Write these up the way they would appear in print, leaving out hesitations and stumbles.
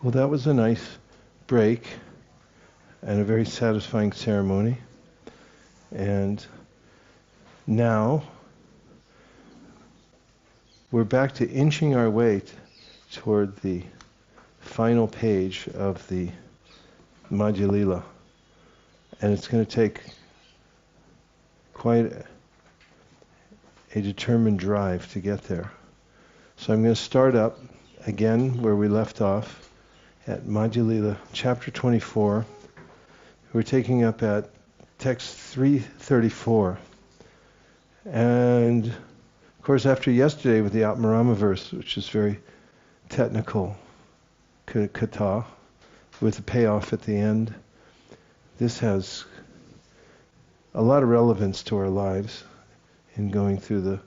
Well, that was a nice break and a very satisfying ceremony. And now we're back to inching our way toward the final page of the Madhya Lila. And it's going to take quite a determined drive to get there. So I'm going to start up again where we left off at Madhya Lila, chapter 24. We're taking up at text 334. And of course, after yesterday with the Atmarama verse, which is very technical, kata, with a payoff at the end, this has a lot of relevance to our lives in going through the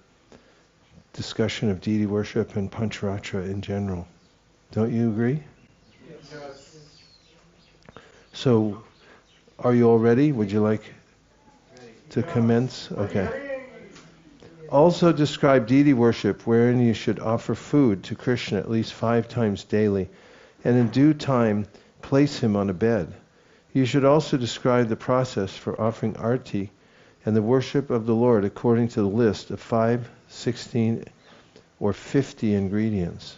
discussion of deity worship and Pañca-tattva in general. Don't you agree? Yes. So, are you all ready? Would you like to commence? Okay. Also describe deity worship, wherein you should offer food to Krishna at least 5 times daily, and in due time place him on a bed. You should also describe the process for offering arti and the worship of the Lord according to the list of 5, 16, or 50 ingredients.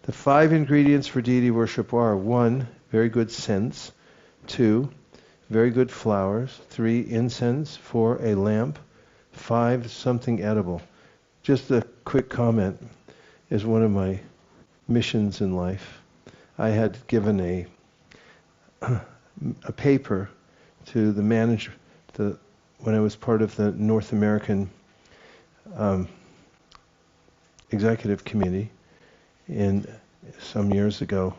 The 5 ingredients for deity worship are: 1, very good scents; 2, very good flowers; 3, incense; 4, a lamp; 5, something edible. Just a quick comment is one of my missions in life. I had given a paper to the manager when I was part of the North American executive committee in some years ago.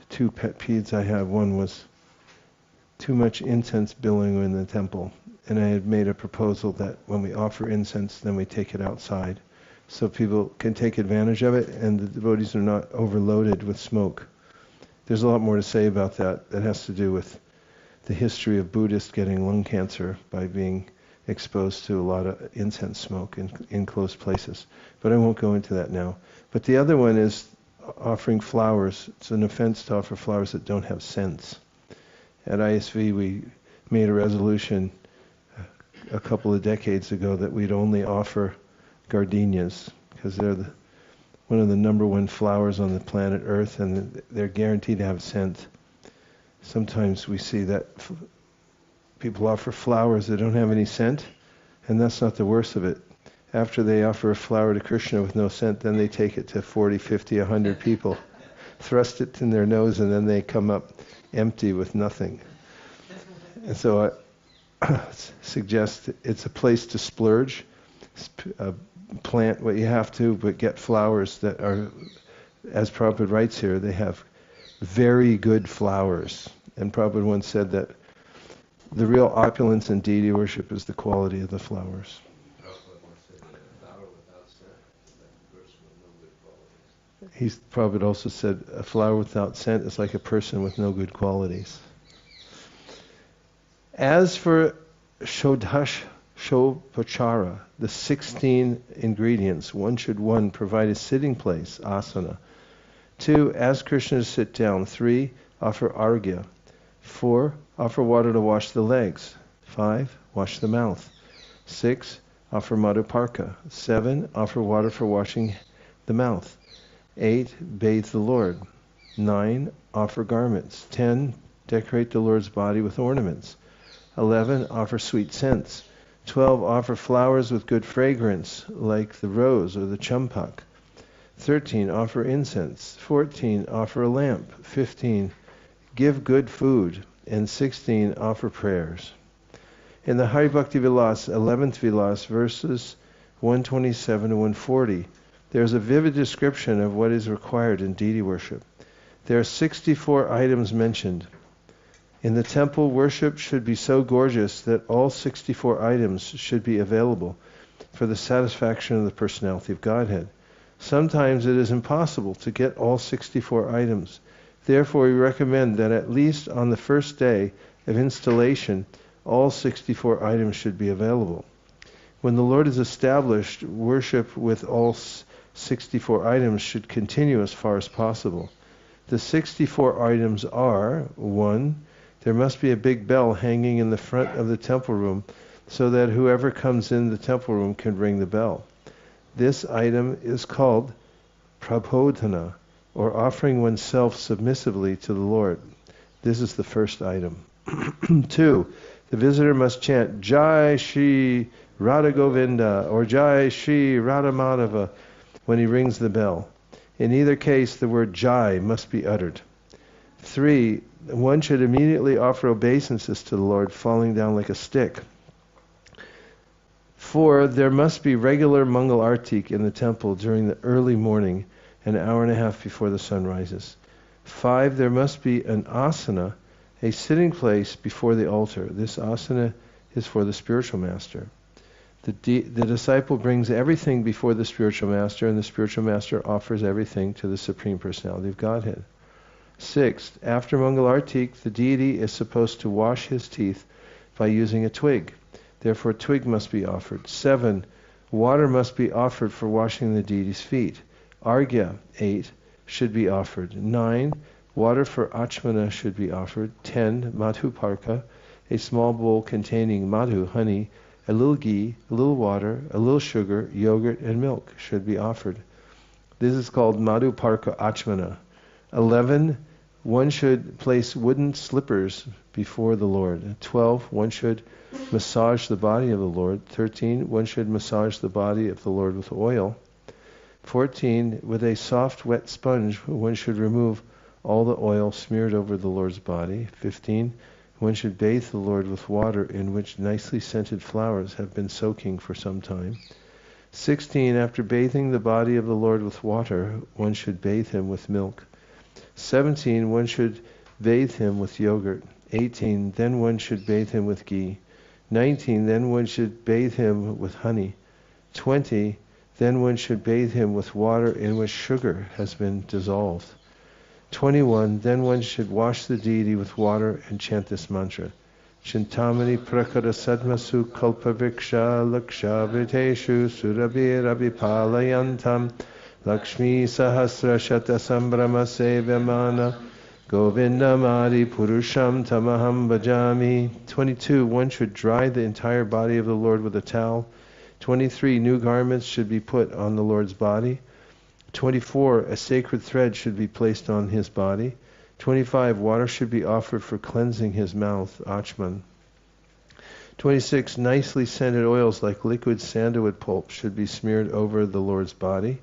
2 pet peeves I have. One was too much incense billowing in the temple. And I had made a proposal that when we offer incense, then we take it outside so people can take advantage of it and the devotees are not overloaded with smoke. There's a lot more to say about that. That has to do with the history of Buddhists getting lung cancer by being exposed to a lot of incense smoke in close places. But I won't go into that now. But the other one is offering flowers. It's an offense to offer flowers that don't have scents. At ISV, we made a resolution a couple of decades ago that we'd only offer gardenias because they're one of the number 1 flowers on the planet Earth, and they're guaranteed to have scent. Sometimes we see that people offer flowers that don't have any scent, and that's not the worst of it. After they offer a flower to Krishna with no scent, then they take it to 40, 50, 100 people, thrust it in their nose, and then they come up empty with nothing. And so I suggest it's a place to splurge, plant what you have to, but get flowers that are, as Prabhupada writes here, they have very good flowers. And Prabhupada once said that the real opulence in deity worship is the quality of the flowers. Prabhupada also said a flower without scent is like a person with no good qualities. As for Shodhashopachara, the 16 ingredients, 1 should provide a sitting place, asana. 2, ask Krishna to sit down. 3, offer arghya. 4, offer water to wash the legs. 5, wash the mouth. 6, offer madhuparka. 7, offer water for washing the mouth. 8, bathe the Lord. 9, offer garments. 10, decorate the Lord's body with ornaments. 11, offer sweet scents. 12, offer flowers with good fragrance, like the rose or the champak. 13, offer incense. 14, offer a lamp. 15, give good food. And 16, offer prayers. In the Hari Bhakti Vilas, 11th Vilas, verses 127 to 140, there's a vivid description of what is required in deity worship. There are 64 items mentioned. In the temple, worship should be so gorgeous that all 64 items should be available for the satisfaction of the personality of Godhead. Sometimes it is impossible to get all 64 items. Therefore, we recommend that at least on the first day of installation, all 64 items should be available. When the Lord is established, worship with all 64 items should continue as far as possible. The 64 items are: 1. There must be a big bell hanging in the front of the temple room so that whoever comes in the temple room can ring the bell. This item is called Prabodhana, or offering oneself submissively to the Lord. This is the first item. 2. The visitor must chant Jai Shri Radha Govinda or Jai Shri Radha Madhava when he rings the bell. In either case, the word Jai must be uttered. 3. One should immediately offer obeisances to the Lord, falling down like a stick. 4. There must be regular Mangal Artik in the temple during the early morning, an hour and a half before the sun rises. 5. There must be an asana, a sitting place before the altar. This asana is for the spiritual master. The disciple brings everything before the spiritual master, and the spiritual master offers everything to the Supreme Personality of Godhead. 6. After Mangal Artik, the deity is supposed to wash his teeth by using a twig. Therefore, a twig must be offered. 7. Water must be offered for washing the deity's feet. Argya, 8, should be offered. 9. Water for Achmana should be offered. 10. Madhu Parka, a small bowl containing madhu, honey, a little ghee, a little water, a little sugar, yogurt, and milk should be offered. This is called Madhu Parka Achmana. 11. One should place wooden slippers before the Lord. 12. One should massage the body of the Lord. 13. One should massage the body of the Lord with oil. 14. With a soft, wet sponge, one should remove all the oil smeared over the Lord's body. 15. One should bathe the Lord with water in which nicely scented flowers have been soaking for some time. 16. After bathing the body of the Lord with water, one should bathe him with milk. 17. One should bathe him with yogurt. 18. Then one should bathe him with ghee. 19. Then one should bathe him with honey. 20. Then one should bathe him with water in which sugar has been dissolved. 21. Then one should wash the deity with water and chant this mantra. Chintamani prakara sadmasu kalpaviksha laksha vriteshu surabhirabhipalayantam lakshmi sahasra shata sambrama sevyamana govindamadi purusham tamaham bhajami. 22. One should dry the entire body of the Lord with a towel. 23. New garments should be put on the Lord's body. 24. A sacred thread should be placed on his body. 25. Water should be offered for cleansing his mouth, achman. 26. Nicely scented oils like liquid sandalwood pulp should be smeared over the Lord's body.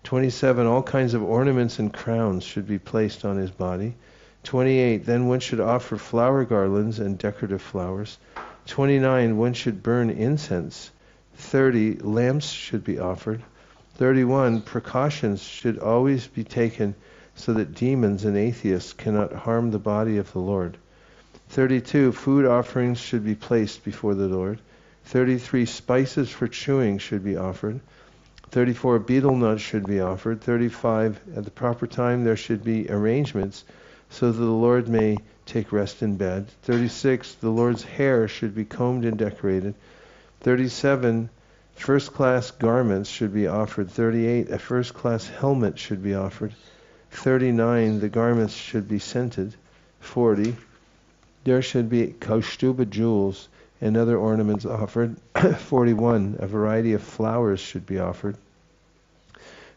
27. All kinds of ornaments and crowns should be placed on his body. 28. Then one should offer flower garlands and decorative flowers. 29. One should burn incense. 30. Lamps should be offered. 31. Precautions should always be taken so that demons and atheists cannot harm the body of the Lord. 32. Food offerings should be placed before the Lord. 33. Spices for chewing should be offered. 34. Betel nuts should be offered. 35. At the proper time there should be arrangements so that the Lord may take rest in bed. 36. The Lord's hair should be combed and decorated. 37. First-class garments should be offered. 38. A first-class helmet should be offered. 39. The garments should be scented. 40. There should be kaustuba jewels and other ornaments offered. 41. A variety of flowers should be offered.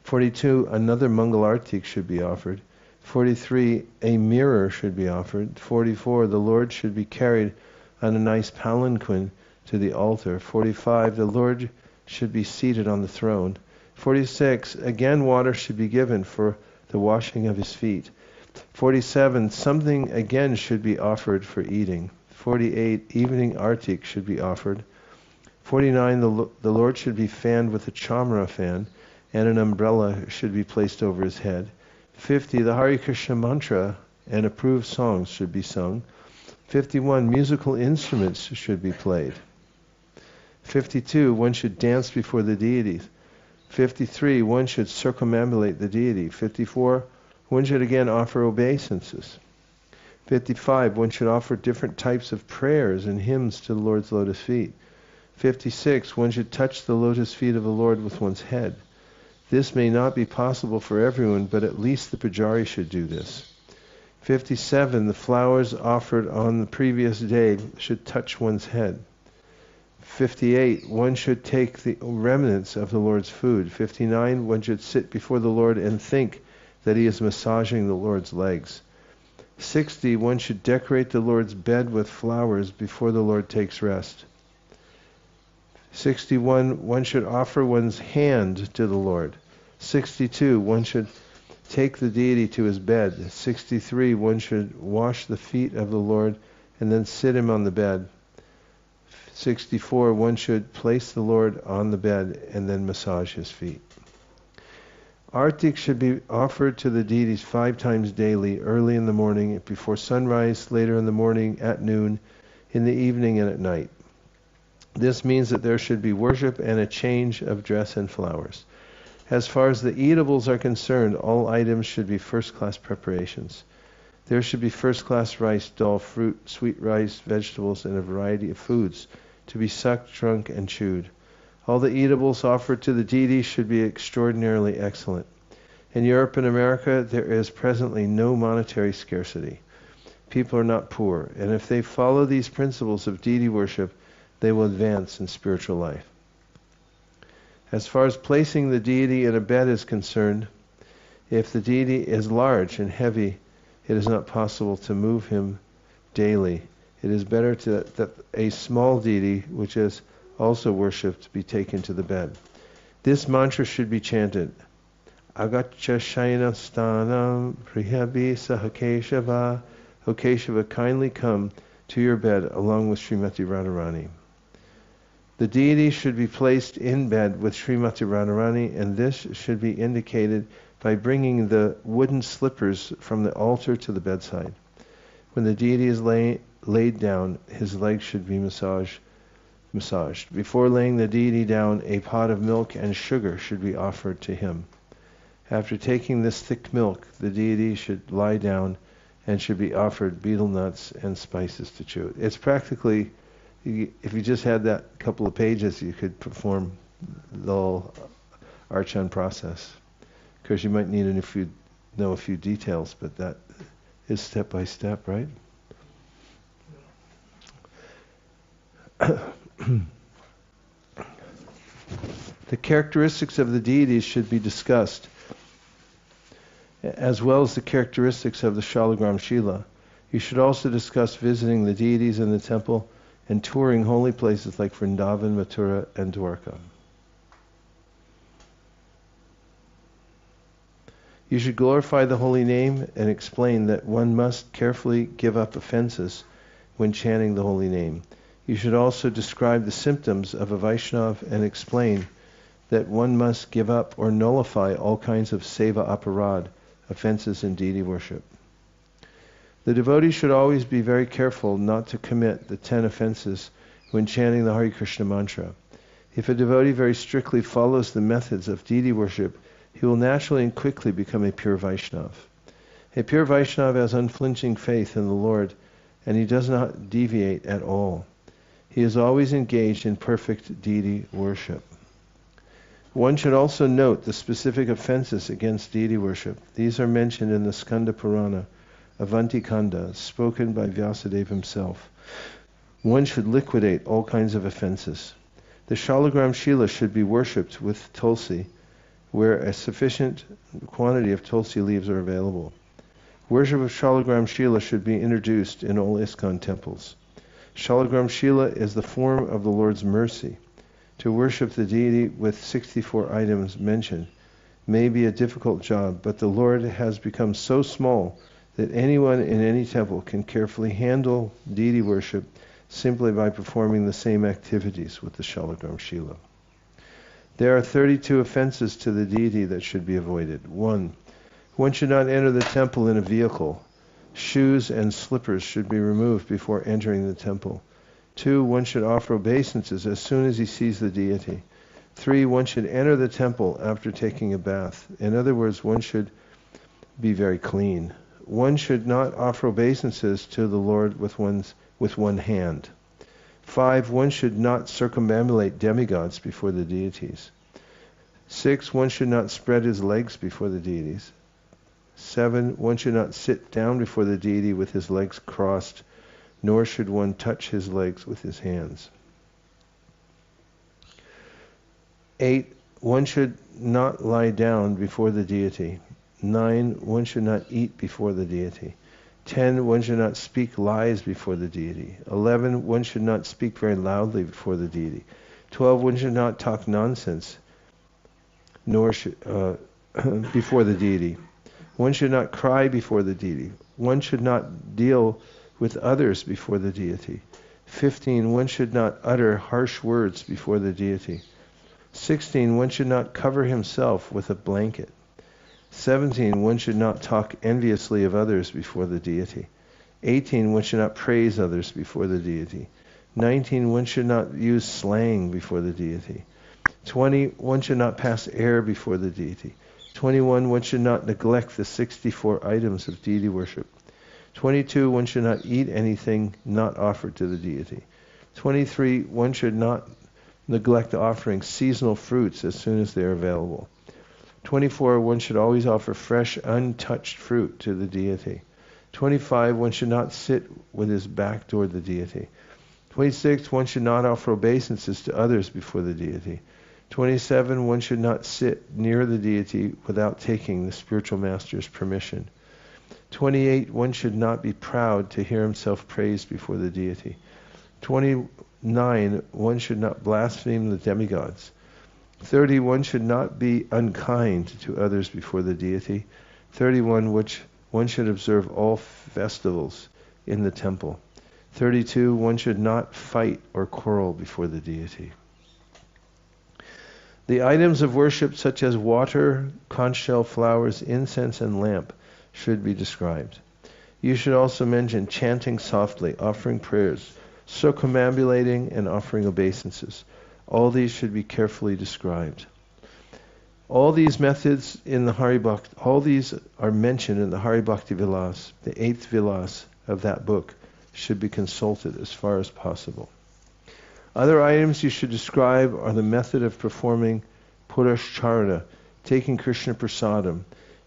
42. Another Mangal Artik should be offered. 43. A mirror should be offered. 44. The Lord should be carried on a nice palanquin to the altar. 45. The Lord should be seated on the throne. 46. Again, water should be given for the washing of his feet. 47. Something again should be offered for eating. 48. Evening artik should be offered. 49. The Lord should be fanned with a chamra fan, and an umbrella should be placed over his head. 50. The Hare Krishna mantra and approved songs should be sung. 51. Musical instruments should be played. 52. One should dance before the deities. 53. One should circumambulate the deity. 54. One should again offer obeisances. 55. One should offer different types of prayers and hymns to the Lord's lotus feet. 56. One should touch the lotus feet of the Lord with one's head. This may not be possible for everyone, but at least the pujari should do this. 57. The flowers offered on the previous day should touch one's head. 58. One should take the remnants of the Lord's food. 59. One should sit before the Lord and think that he is massaging the Lord's legs. 60. One should decorate the Lord's bed with flowers before the Lord takes rest. 61. One should offer one's hand to the Lord. 62. One should take the deity to his bed. 63. One should wash the feet of the Lord and then sit him on the bed. 64. One should place the Lord on the bed and then massage his feet. Artik should be offered to the deities 5 times daily, early in the morning, before sunrise, later in the morning, at noon, in the evening, and at night. This means that there should be worship and a change of dress and flowers. As far as the eatables are concerned, all items should be first-class preparations. There should be first-class rice, dal, fruit, sweet rice, vegetables, and a variety of foods to be sucked, drunk, and chewed. All the eatables offered to the deity should be extraordinarily excellent. In Europe and America, there is presently no monetary scarcity. People are not poor, and if they follow these principles of deity worship, they will advance in spiritual life. As far as placing the deity in a bed is concerned, if the deity is large and heavy, it is not possible to move him daily. It is better that a small deity, which is also worshipped, be taken to the bed. This mantra should be chanted. Agaccha shayana sthanam prihabhi sahakeshava. O Keshava, kindly come to your bed along with Srimati Radharani. The deity should be placed in bed with Srimati Radharani, and this should be indicated by bringing the wooden slippers from the altar to the bedside. When the deity is laid down, his legs should be massaged. Before laying the deity down, a pot of milk and sugar should be offered to him. After taking this thick milk, the deity should lie down and should be offered betel nuts and spices to chew. It's practically, if you just had that couple of pages, you could perform the whole Archan process. Of course, you might need know a few details, but that is step by step, right? The characteristics of the deities should be discussed, as well as the characteristics of the Shalagram Shila. You should also discuss visiting the deities in the temple and touring holy places like Vrindavan, Mathura, and Dwarka. You should glorify the holy name and explain that one must carefully give up offenses when chanting the holy name. You should also describe the symptoms of a Vaishnava and explain that one must give up or nullify all kinds of seva aparad, offenses in deity worship. The devotee should always be very careful not to commit the 10 offenses when chanting the Hare Krishna mantra. If a devotee very strictly follows the methods of deity worship, he will naturally and quickly become a pure Vaishnava. A pure Vaishnava has unflinching faith in the Lord, and he does not deviate at all. He is always engaged in perfect deity worship. One should also note the specific offenses against deity worship. These are mentioned in the Skanda Purana, Avanti Kanda, spoken by Vyasadeva himself. One should liquidate all kinds of offenses. The Shalagram Shila should be worshipped with tulsi, where a sufficient quantity of tulsi leaves are available. Worship of Shalagram Shila should be introduced in all ISKCON temples. Shalagram Shila is the form of the Lord's mercy. To worship the deity with 64 items mentioned may be a difficult job, but the Lord has become so small that anyone in any temple can carefully handle deity worship simply by performing the same activities with the Shalagram Shila. There are 32 offenses to the deity that should be avoided. 1. One should not enter the temple in a vehicle. Shoes and slippers should be removed before entering the temple. 2. One should offer obeisances as soon as he sees the deity. 3. One should enter the temple after taking a bath. In other words, one should be very clean. One should not offer obeisances to the Lord with one hand. 5. One should not circumambulate demigods before the deities. 6, one should not spread his legs before the deities. 7, one should not sit down before the deity with his legs crossed, nor should one touch his legs with his hands. 8, one should not lie down before the deity. 9, one should not eat before the deity. 10, one should not speak lies before the deity. 11, one should not speak very loudly before the deity. 12, one should not talk nonsense nor should, before the deity. One should not cry before the deity. One should not deal with others before the deity. 15, one should not utter harsh words before the deity. 16, one should not cover himself with a blanket. 17, one should not talk enviously of others before the deity. 18, one should not praise others before the deity. 19, one should not use slang before the deity. 20, one should not pass air before the deity. 21, one should not neglect the 64 items of deity worship. 22, one should not eat anything not offered to the deity. 23, one should not neglect offering seasonal fruits as soon as they are available. 24, one should always offer fresh, untouched fruit to the deity. 25, one should not sit with his back toward the deity. 26, one should not offer obeisances to others before the deity. 27, one should not sit near the deity without taking the spiritual master's permission. 28, one should not be proud to hear himself praised before the deity. 29, one should not blaspheme the demigods. 30, one should not be unkind to others before the deity. 31, which one should observe all festivals in the temple. 32, one should not fight or quarrel before the deity. The items of worship such as water, conch shell flowers, incense, and lamp should be described. You should also mention chanting softly, offering prayers, circumambulating, and offering obeisances. All these should be carefully described. All these methods in the Hari Bhakti, all these are mentioned in the Hari Bhakti Vilas, the 8th Vilas of that book, should be consulted as far as possible. Other items you should describe are the method of performing purashcharana, taking Krishna prasadam,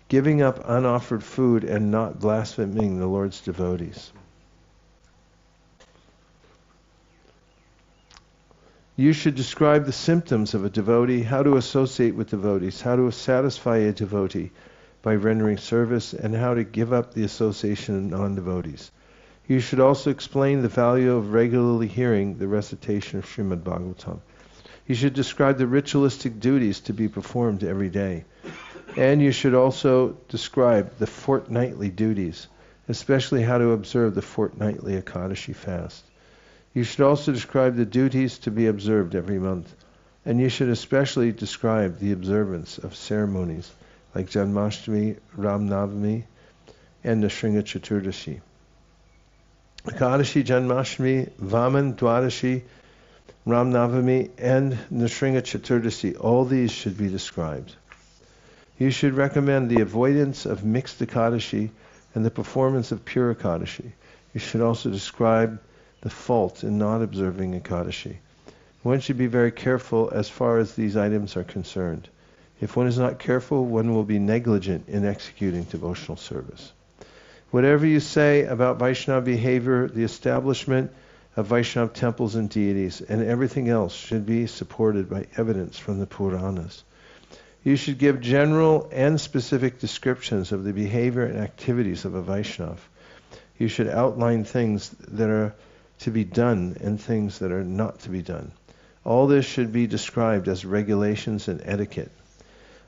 giving up unoffered food, and not blaspheming the Lord's devotees. You should describe the symptoms of a devotee, how to associate with devotees, how to satisfy a devotee by rendering service, and how to give up the association of non-devotees. You should also explain the value of regularly hearing the recitation of Śrīmad-Bhāgavatam. You should describe the ritualistic duties to be performed every day. And you should also describe the fortnightly duties, especially how to observe the fortnightly Ekadashi fast. You should also describe the duties to be observed every month. And you should especially describe the observance of ceremonies like Janmashtami, Ram-Navami, and Nrsimha Chaturdashi. Ekadashi, Janmashtami, Vaman, Dwadashi, Ram-Navami, and Nrsimha Chaturdashi, all these should be described. You should recommend the avoidance of mixed Ekadashi and the performance of pure Ekadashi. You should also describe the fault in not observing Ekadashi. One should be very careful as far as these items are concerned. If one is not careful, one will be negligent in executing devotional service. Whatever you say about Vaishnava behavior, the establishment of Vaishnava temples and deities, and everything else should be supported by evidence from the Puranas. You should give general and specific descriptions of the behavior and activities of a Vaishnava. You should outline things that are to be done and things that are not to be done. All this should be described as regulations and etiquette.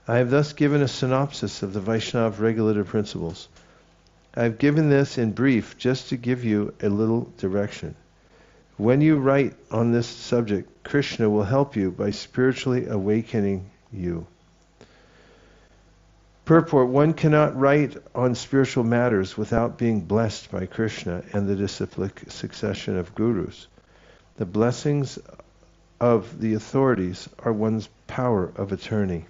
I have thus given a synopsis of the Vaishnava regulative principles. I have given this in brief just to give you a little direction. When you write on this subject, Krishna will help you by spiritually awakening you. Purport: one cannot write on spiritual matters without being blessed by Krishna and the disciplic succession of gurus. The blessings of the authorities are one's power of attorney.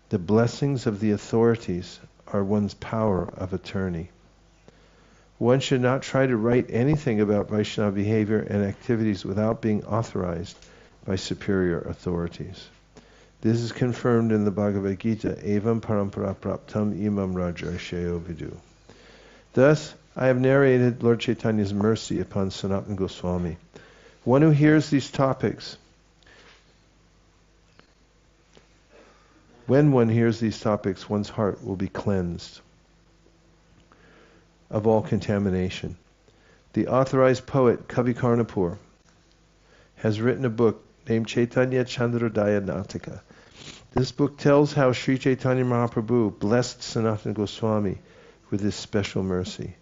The blessings of the authorities are one's power of attorney. One should not try to write anything about Vaishnava behavior and activities without being authorized by superior authorities. This is confirmed in the Bhagavad Gita, Evam parampara praptam imam rajarshayo vidu. Thus, I have narrated Lord Chaitanya's mercy upon Sanatana Goswami. One who hears these topics, when one hears these topics, one's heart will be cleansed of all contamination. The authorized poet Kavi Karnapur has written a book named Chaitanya Chandrodaya Nataka. This book tells how Sri Chaitanya Mahaprabhu blessed Sanatana Goswami with his special mercy.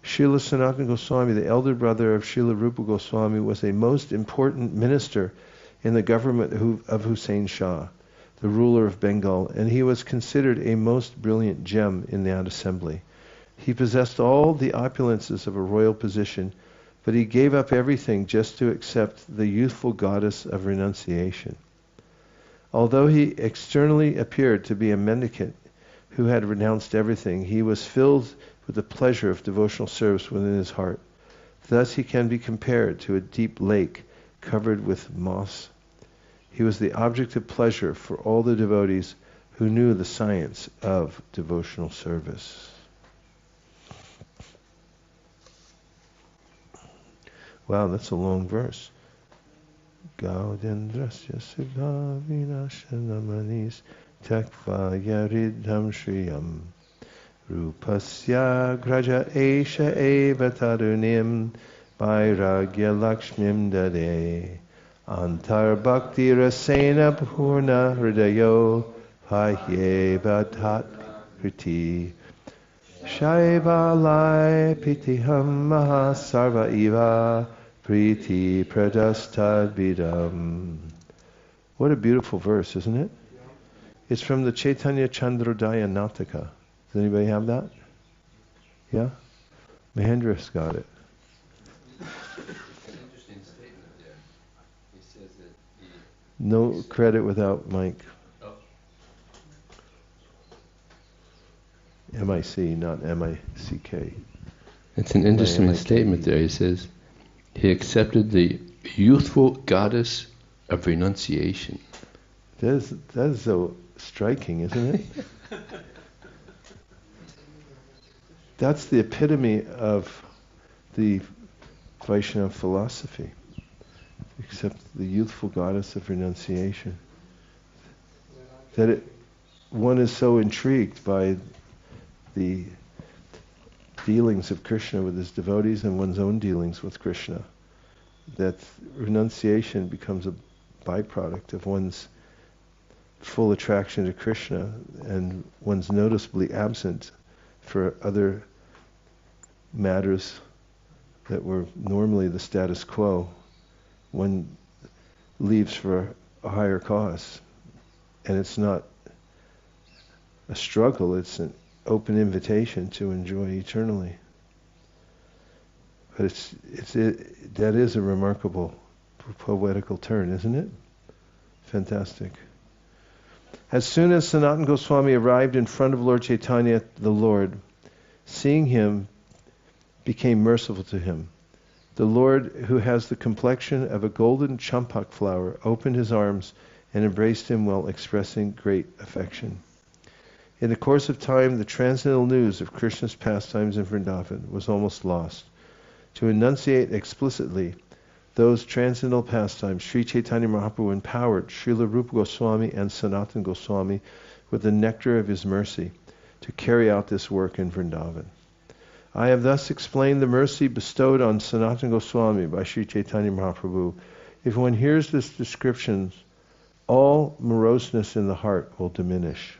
Srila Sanatana Goswami, the elder brother of Srila Rupa Goswami, was a most important minister in the government of Hussein Shah, the ruler of Bengal, and he was considered a most brilliant gem in that assembly. He possessed all the opulences of a royal position, but he gave up everything just to accept the youthful goddess of renunciation. Although he externally appeared to be a mendicant who had renounced everything, he was filled with the pleasure of devotional service within his heart. Thus he can be compared to a deep lake covered with moss. He was the object of pleasure for all the devotees who knew the science of devotional service. Wow, that's a long verse. Gaudendrasya sudha vinashanamanis takva yaridham shriyam rupasya graja esha eva tarunim vairagya lakshmim dade antar bhakti rasena purna hridayo pahyeva tat kriti shaivalai pitiham maha sarva eva priti pradastad vidam. What a beautiful verse, isn't it? It's from the Chaitanya Chandrodaya Nataka. Does anybody have that? Yeah? Mahendra's got it. Interesting statement there. He says that No credit without Mike. Oh. M-I-C, not M-I-C-K. It's an interesting statement there. He says, he accepted the youthful goddess of renunciation. That is so striking, isn't it? That's the epitome of the Vaishnava philosophy. Except the youthful goddess of renunciation. One is so intrigued by the dealings of Krishna with his devotees and one's own dealings with Krishna, that renunciation becomes a byproduct of one's full attraction to Krishna, and one's noticeably absent for other matters that were normally the status quo. One leaves for a higher cause, and it's not a struggle, it's an open invitation to enjoy eternally. But that is a remarkable poetical turn, isn't it? Fantastic. As soon as Sanatana Goswami arrived in front of Lord Chaitanya, the Lord, seeing him, became merciful to him. The Lord, who has the complexion of a golden champak flower, opened his arms and embraced him while expressing great affection. In the course of time, the transcendental news of Krishna's pastimes in Vrindavan was almost lost. To enunciate explicitly those transcendental pastimes, Sri Chaitanya Mahaprabhu empowered Srila Rupa Goswami and Sanatana Goswami with the nectar of his mercy to carry out this work in Vrindavan. I have thus explained the mercy bestowed on Sanatana Goswami by Sri Chaitanya Mahaprabhu. If one hears this description, all moroseness in the heart will diminish.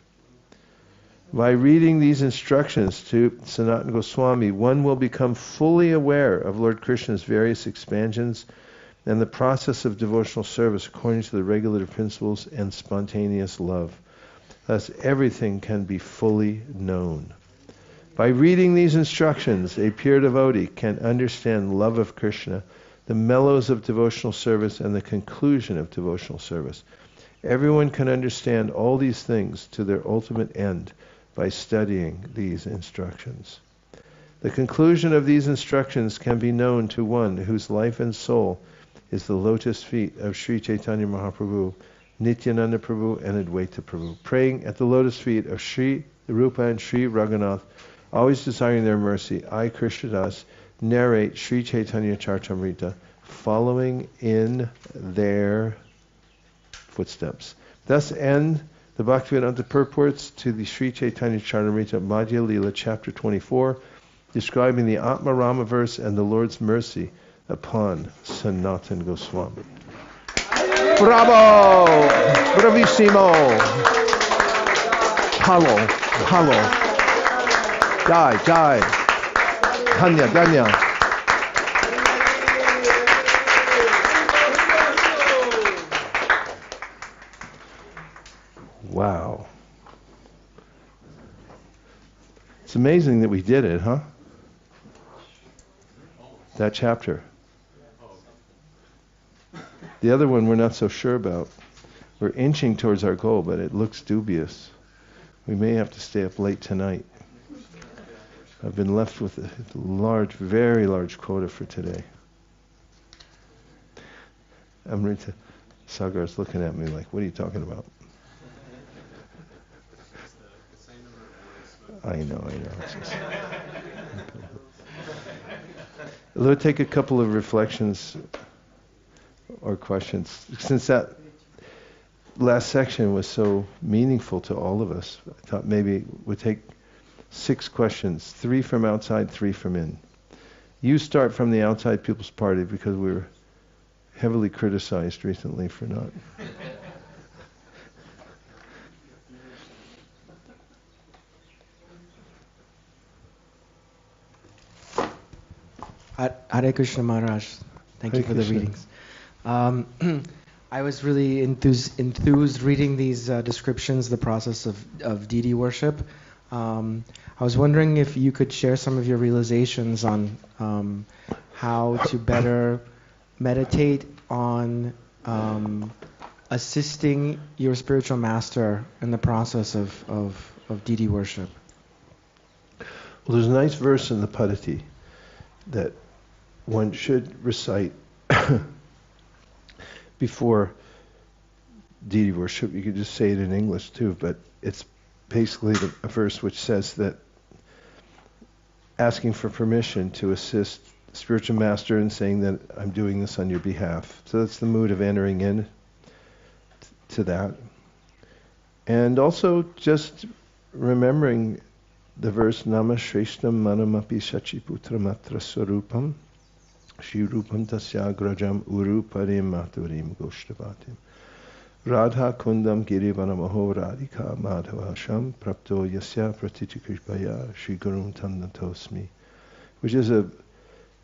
By reading these instructions to Sanatana Goswami, one will become fully aware of Lord Krishna's various expansions and the process of devotional service according to the regulative principles and spontaneous love. Thus, everything can be fully known. By reading these instructions, a pure devotee can understand love of Krishna, the mellows of devotional service, and the conclusion of devotional service. Everyone can understand all these things to their ultimate end by studying these instructions. The conclusion of these instructions can be known to one whose life and soul is the lotus feet of Sri Chaitanya Mahaprabhu Nityananda Prabhu and Advaita Prabhu, praying at the lotus feet of Sri Rupa and Sri Raghunath, always desiring their mercy. I, Krishnadas, narrate Sri Chaitanya Charitamrita, following in their footsteps. Thus end the Bhaktivedānta purports to the Sri Chaitanya Charitamrita Madhya Lila, chapter 24, describing the Atmarama verse and the Lord's mercy upon Sanatana Goswami. Bravo! Bravissimo! Halo! Halo! Jai! Jai! Dhanya! Dhanya! Wow. It's amazing that we did it, huh? That chapter. The other one we're not so sure about. We're inching towards our goal, but it looks dubious. We may have to stay up late tonight. I've been left with a large, very large quota for today. Amrita Sagar's looking at me like, what are you talking about? I know. Let's take a couple of reflections or questions. Since that last section was so meaningful to all of us, I thought maybe we'd take 6 questions, 3 from outside, 3 from in. You start from the outside People's Party because we were heavily criticized recently for not. Hare Krishna Maharaj, thank you for the readings. I was really enthused reading these descriptions, the process of deity worship. I was wondering if you could share some of your realizations on how to better meditate on assisting your spiritual master in the process of deity worship. Well, there's a nice verse in the Padati that one should recite before deity worship. You could just say it in English too, but it's basically a verse which says that asking for permission to assist the spiritual master and saying that I'm doing this on your behalf. So that's the mood of entering in to that. And also just remembering the verse Nama Shreshtam Manamapi Shachiputramatra Swarupam Shri Rupam Tasyagrajam Uru Parim Maturim Goshtavatim Radha Kundam Girivanamaho Radhika Madhavasham Prapto Yasya Pratitikrispaya Shri Gurum Tandatosmi, which is an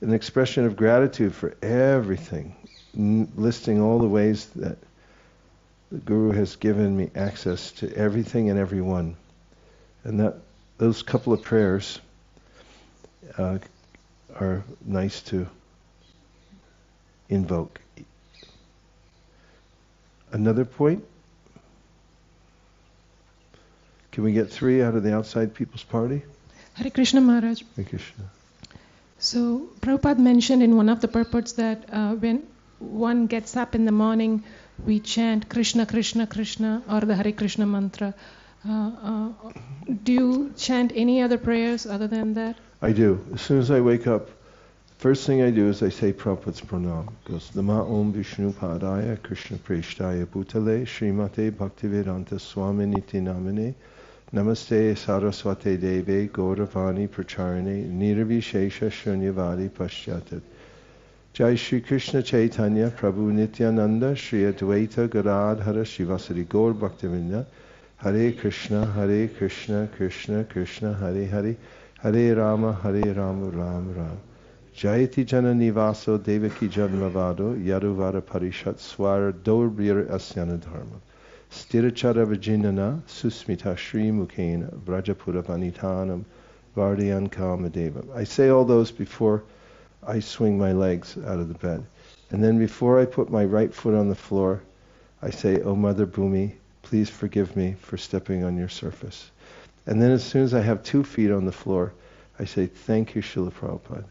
expression of gratitude for everything, listing all the ways that the Guru has given me access to everything and everyone. And that those couple of prayers are nice to invoke. Another point? Can we get 3 out of the outside People's Party? Hare Krishna Maharaj. Hare Krishna. So Prabhupada mentioned in one of the purports that when one gets up in the morning, we chant Krishna, Krishna, Krishna, or the Hare Krishna mantra. Do you chant any other prayers other than that? I do. As soon as I wake up, first thing I do is I say Prabhupada's praṇāma. It goes, namo viṣṇu-pādāya kṛṣṇa-preṣṭhāya bhū-tale śrīmate bhaktivedānta-svāmin iti nāmine namaste sārasvate deve gaura-vāṇī-pracāriṇe nirviśeṣa-śūnyavādi-pāścātya-deśa-tāriṇe Jai Śrī-kṛṣṇa-caitanya Prabhu Nityananda Śrī-Advaita Gadadhara Śrīvāsādi-gaura-bhakta-vṛnda Hare Krishna, Krishna Krishna, Hare Hare, Hare Rama, Rama Rama. Jayati jana-nivāso devakī-janma-vādo yadu-vara-pariṣat swara-dor-bir-asyana-dharma sthira-cara-vṛjina-ghnaḥ su-smita-śrī-mukhena vraja-pura-vanitānāṁ vārdiyān kāma-devam. I say all those before I swing my legs out of the bed. And then before I put my right foot on the floor, I say, O Mother Bhumi, please forgive me for stepping on your surface. And then as soon as I have 2 feet on the floor, I say, thank you, Srila Prabhupada.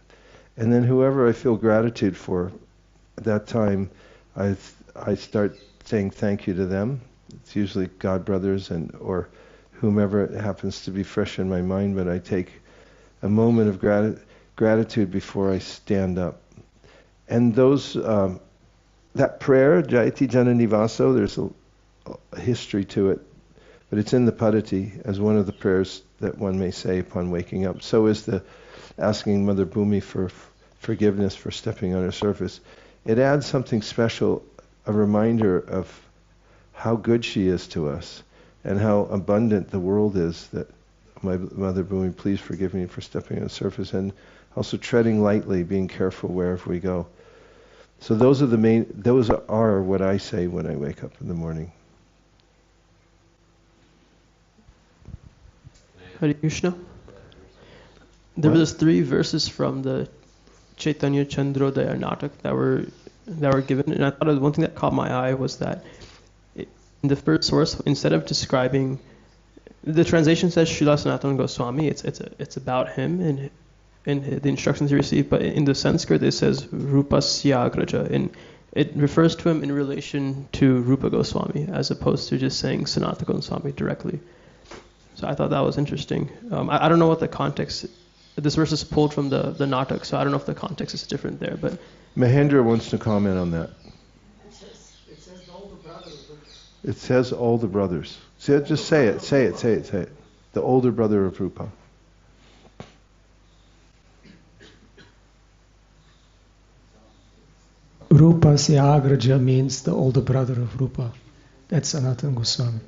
And then whoever I feel gratitude for, at that time, I start saying thank you to them. It's usually God brothers or whomever it happens to be fresh in my mind, but I take a moment of gratitude before I stand up. And those, that prayer, Jayati Jana-nivāso, there's a history to it, but it's in the Padati as one of the prayers that one may say upon waking up. So is the asking Mother Bhumi for forgiveness for stepping on her surface. It adds something special, a reminder of how good she is to us and how abundant the world is, that my Mother Bhumi, please forgive me for stepping on the surface, and also treading lightly, being careful wherever we go. So those are what I say when I wake up in the morning. Hare Krishna. There was 3 verses from the Chaitanya Chandrodaya Natak that were given, and I thought one thing that caught my eye was that in the first source, instead of describing, the translation says Srila Sanatana Goswami. It's about him and the instructions he received, but in the Sanskrit it says Rupasya Agraja, and it refers to him in relation to Rupa Goswami as opposed to just saying Sanatana Goswami directly. So I thought that was interesting. I don't know what the context. This verse is pulled from the Natak, so I don't know if the context is different there. But Mahendra wants to comment on that. It says all the brothers. It says all the brothers. Just say it. Say it. The older brother of Rupa. Rupa Syagraja means the older brother of Rupa. That's Sanatana Goswami.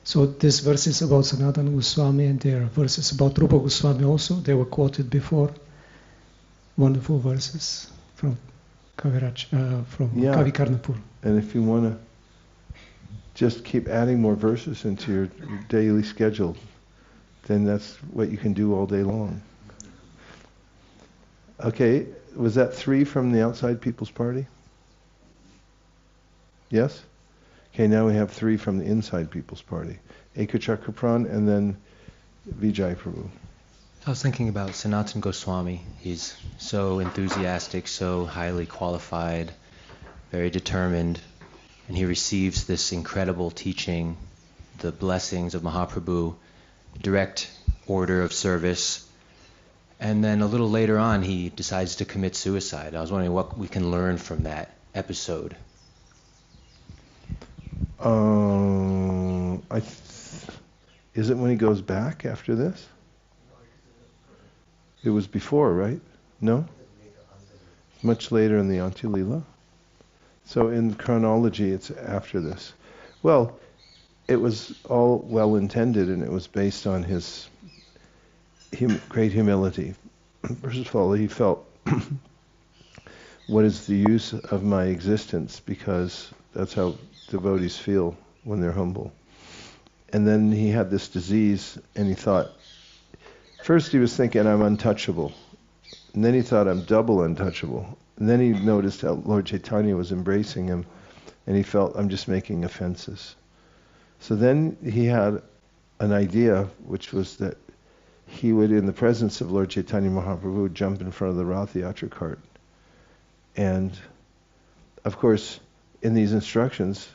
So this verse is about Sanatana Goswami, and there are verses about Rupa Goswami also. They were quoted before. Wonderful verses from Kavi Karnapur. And if you want to just keep adding more verses into your daily schedule, then that's what you can do all day long. Okay, was that 3 from the outside People's Party? Yes? Okay, now we have 3 from the inside People's Party. Ekachakra and then Vijay Prabhu. I was thinking about Sanatana Goswami. He's so enthusiastic, so highly qualified, very determined, and he receives this incredible teaching, the blessings of Mahaprabhu, direct order of service, and then a little later on he decides to commit suicide. I was wondering what we can learn from that episode. Is it when he goes back after this? It was before, right? No? Much later in the Antya-lila. So in chronology, it's after this. Well, it was all well intended, and it was based on his great humility. First of all, he felt, what is the use of my existence? Because that's how devotees feel when they're humble. And then he had this disease, and he thought, first he was thinking, I'm untouchable. And then he thought, I'm double untouchable. And then he noticed how Lord Chaitanya was embracing him, and he felt, I'm just making offenses. So then he had an idea, which was that he would, in the presence of Lord Chaitanya Mahaprabhu, jump in front of the Rath Yatra cart. And, of course, in these instructions,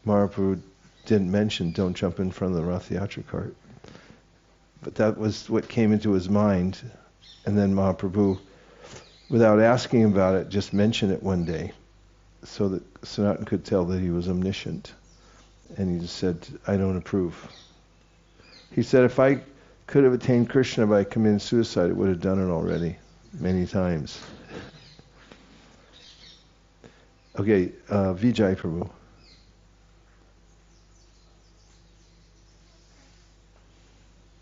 Mahaprabhu didn't mention, don't jump in front of the Rath Yatra cart. But that was what came into his mind. And then Mahaprabhu, without asking about it, just mentioned it one day, so that Sanatana could tell that he was omniscient. And he just said, I don't approve. He said, if I could have attained Krishna by committing suicide, it would have done it already, many times. Okay, Vijay Prabhu.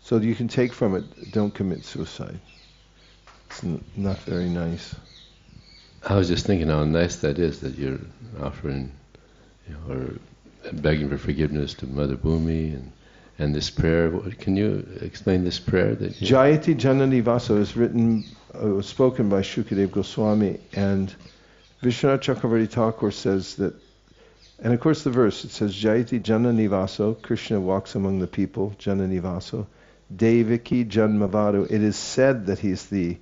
So you can take from it, don't commit suicide. It's not very nice. I was just thinking how nice that is, that you're offering, or begging for forgiveness to Mother Bhumi, and this prayer. Can you explain this prayer? That Jayati jana-nivāso is written, was spoken by Shukadeva Goswami, and Vishwanath Chakravarti Thakur says that, and of course the verse, it says, Jayati jana-nivāso, Krishna walks among the people, jana-nivāso, devakī-janma-vādo. It is said that he's the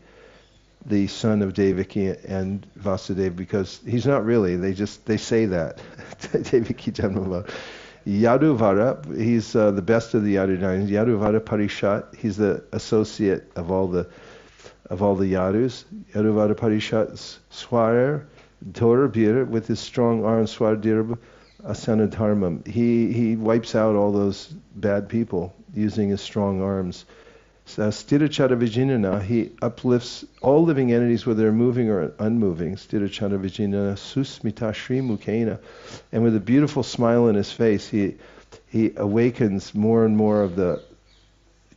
the son of Devaki and Vasudeva, because he's not really. They say that. devakī-janma-vādo. Yadu-vara, he's the best of the yadu-9. Yadu-vara-pariṣat, he's the associate of all the yadus. Yadu-vara-pariṣat, swarar, dhora, with his strong arm, swarar asanadharmam. He wipes out all those bad people using his strong arms. Sthira-cara-vṛjina-ghnaḥ, he uplifts all living entities, whether they're moving or unmoving. Sthira-cara-vṛjina-ghnaḥ, su-smita-śrī-mukhena. And with a beautiful smile on his face, he awakens more and more of the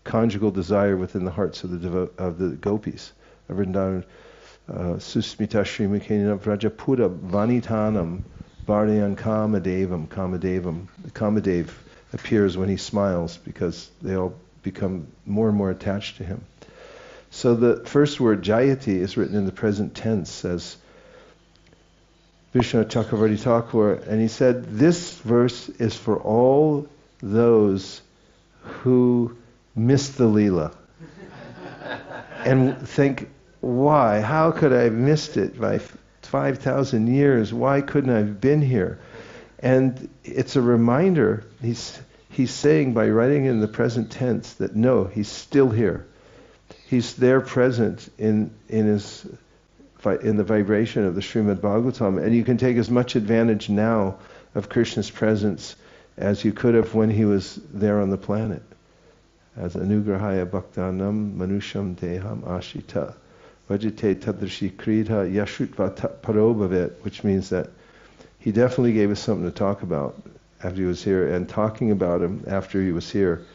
conjugal desire within the hearts of the gopis. Su-smita-śrī-mukhena, vraja-pura-vanitānāṁ, vārdayan kāma-devam, kāma-devam. The kāma-dev appears when he smiles, because they all become more and more attached to him. So the first word, jayati, is written in the present tense as Vishnu Chakravarti Thakur, and he said, this verse is for all those who miss the Leela and think, why? How could I have missed it by 5,000 years? Why couldn't I have been here? And it's a reminder, he's saying by writing in the present tense that no, he's still here. He's there present in the vibration of the Śrīmad-Bhāgavatam, and you can take as much advantage now of Krishna's presence as you could have when he was there on the planet. As anugrahaya bhaktanam manusham deham ashita vajite tadrashi kridha yashutva parobhavet, which means that he definitely gave us something to talk about after he was here, and talking about him after he was here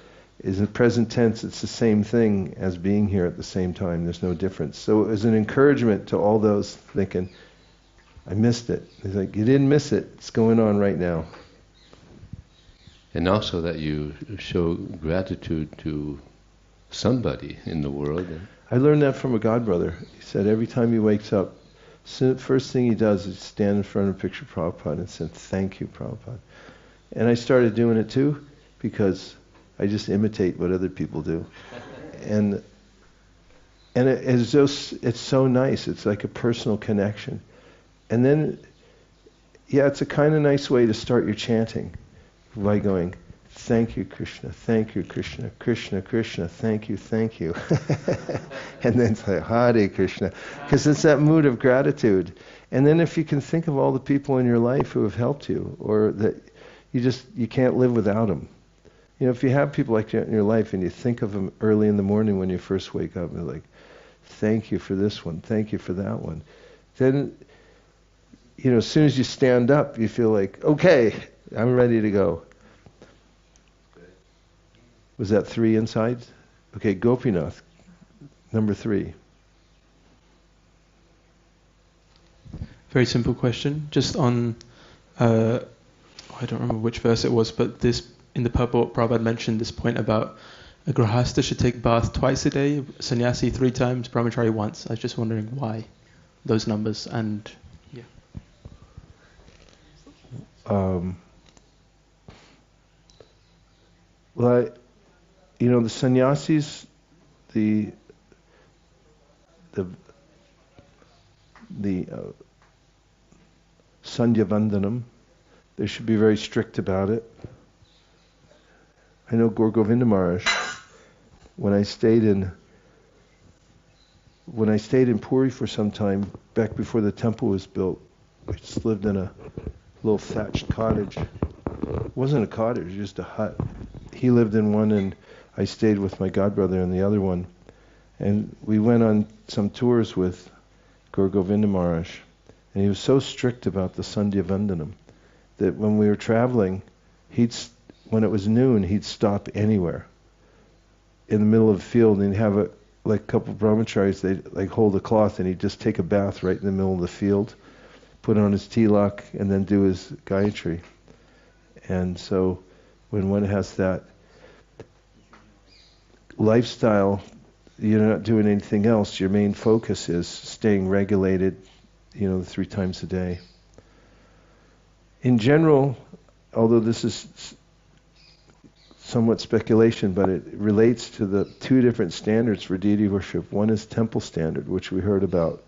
is in present tense. It's the same thing as being here at the same time. There's no difference. So it was an encouragement to all those thinking, I missed it. He's like, you didn't miss it. It's going on right now. And also that you show gratitude to somebody in the world. I learned that from a godbrother. He said every time he wakes up, first thing he does is stand in front of a picture of Prabhupada and say, thank you, Prabhupada. And I started doing it too, because I just imitate what other people do. And it's so nice. It's like a personal connection. And then, it's a kind of nice way to start your chanting by going, thank you, Krishna, thank you, Krishna, Krishna, Krishna, thank you, thank you. And then say, Hare Krishna, because it's that mood of gratitude. And then if you can think of all the people in your life who have helped you, or that you can't live without them. If you have people like that in your life and you think of them early in the morning when you first wake up, and you're like, thank you for this one, thank you for that one. Then, as soon as you stand up, you feel like, okay, I'm ready to go. Was that 3 inside? Okay, Gopinath, number 3. Very simple question. Just on, I don't remember which verse it was, but this in the purport, Prabhupada mentioned this point about a grahasta should take bath twice a day, sannyasi 3 times, brahmachari once. I was just wondering why those numbers and the sannyasis, the Sandhya-vandanam, they should be very strict about it. I know Gaur Govinda Maharaj, when I stayed in Puri for some time, back before the temple was built, I just lived in a little thatched cottage. It wasn't a cottage, it was just a hut. He lived in one and I stayed with my godbrother in the other one. And we went on some tours with Gaur Govinda Maharaj. And he was so strict about the Sandhya Vandanam that when we were traveling, when it was noon, he'd stop anywhere in the middle of the field, and he'd have a couple of brahmacharis, they'd hold a cloth and he'd just take a bath right in the middle of the field, put on his tilak, and then do his gayatri. And so when one has that lifestyle, you're not doing anything else, your main focus is staying regulated, 3 times a day. In general, although this is somewhat speculation, but it relates to the two different standards for deity worship. One is temple standard, which we heard about,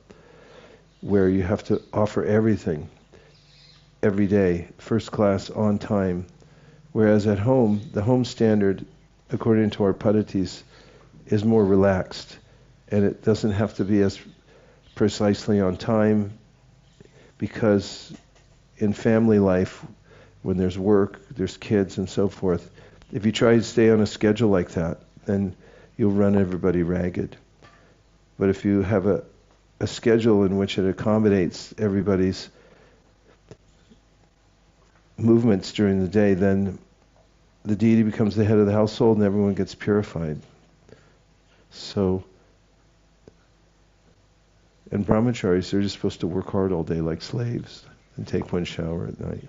where you have to offer everything every day, first class, on time. Whereas at home, the home standard, according to our padditis, is more relaxed, and it doesn't have to be as precisely on time, because in family life, when there's work, there's kids and so forth, if you try to stay on a schedule like that, then you'll run everybody ragged. But if you have a schedule in which it accommodates everybody's movements during the day, then the deity becomes the head of the household and everyone gets purified. So, and brahmacharis, they're just supposed to work hard all day like slaves and take one shower at night.